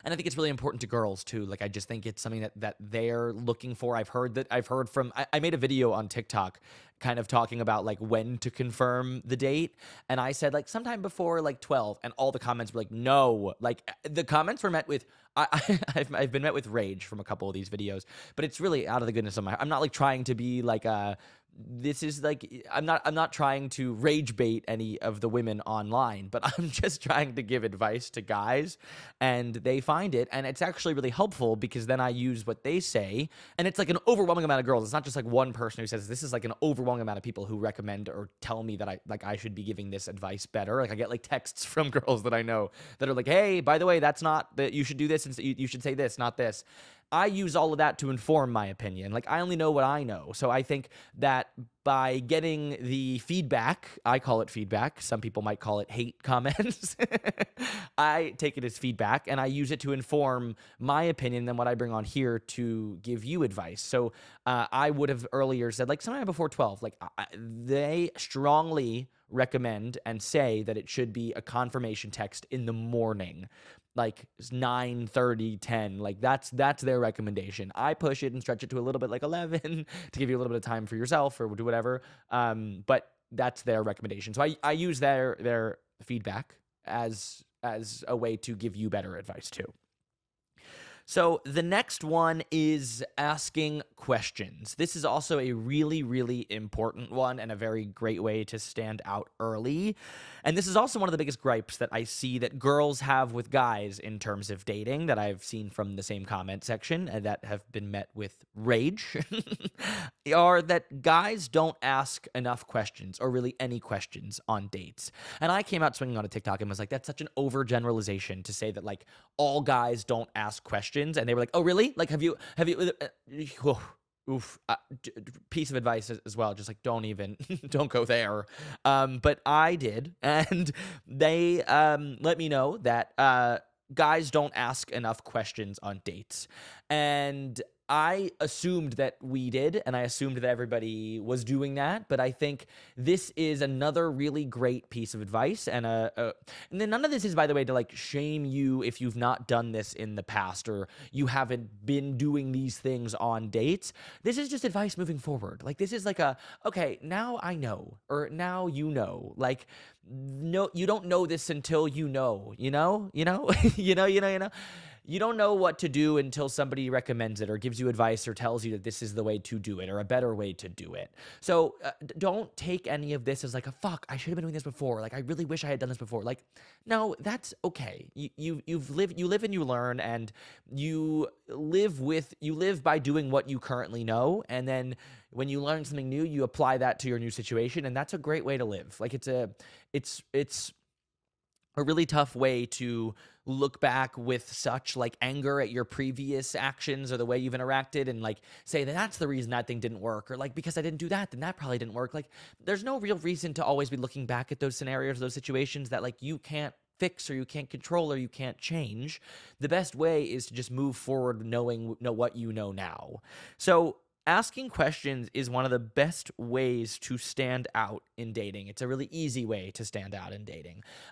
And I think it's really important to girls too. Like, I just think it's something that they're looking for. I've heard from, I made a video on TikTok kind of talking about like when to confirm the date. And I said like sometime before like 12, and all the comments were like, no, like the comments were met with, I've been met with rage from a couple of these videos, but it's really out of the goodness of my heart. I'm not like trying to be like this is like, I'm not trying to rage bait any of the women online, but I'm just trying to give advice to guys, and they find it, and it's actually really helpful because then I use what they say, and it's like an overwhelming amount of girls. It's not just like one person who says this. Is like an overwhelming amount of people who recommend or tell me that I should be giving this advice better. Like, I get like texts from girls that I know that are like, hey, by the way, that's not that, you should do this, and you should say this, not this. I use all of that to inform my opinion. Like, I only know what I know. So I think that by getting the feedback, I call it feedback, some people might call it hate comments. I take it as feedback, and I use it to inform my opinion, then what I bring on here to give you advice. So I would have earlier said, like, sometime before 12, like, they strongly recommend and say that it should be a confirmation text in the morning, like 9:30, 10. Like, that's their recommendation. I push it and stretch it to a little bit, like 11, to give you a little bit of time for yourself or do whatever. But that's their recommendation. So I use their feedback as a way to give you better advice too. So the next one is asking questions. This is also a really, really important one and a very great way to stand out early. And this is also one of the biggest gripes that I see that girls have with guys in terms of dating that I've seen from the same comment section and that have been met with rage, are that guys don't ask enough questions or really any questions on dates. And I came out swinging on a TikTok and was like, that's such an overgeneralization to say that like all guys don't ask questions. And they were like, oh, really? Like, have you, oof, piece of advice as well. Just like, don't even, don't go there. But I did. And they let me know that guys don't ask enough questions on dates. And I assumed that we did, and I assumed that everybody was doing that, but I think this is another really great piece of advice, and then none of this is, by the way, to like shame you if you've not done this in the past or you haven't been doing these things on dates. This is just advice moving forward. Like, this is like okay, now I know, or now you know. Like, no, you don't know this until you know, you know. You don't know what to do until somebody recommends it or gives you advice or tells you that this is the way to do it or a better way to do it. So don't take any of this as like, fuck, I should have been doing this before. Like, I really wish I had done this before. Like, no, that's okay. You live and you learn, and you live by doing what you currently know. And then when you learn something new, you apply that to your new situation. And that's a great way to live. Like, it's a really tough way to look back with such like anger at your previous actions or the way you've interacted and like say that that's the reason that thing didn't work, or like because I didn't do that, then that probably didn't work. Like, there's no real reason to always be looking back at those scenarios, those situations that like you can't fix or you can't control or you can't change. The best way is to just move forward knowing what you know now. So asking questions is one of the best ways to stand out in dating. It's a really easy way to stand out in dating.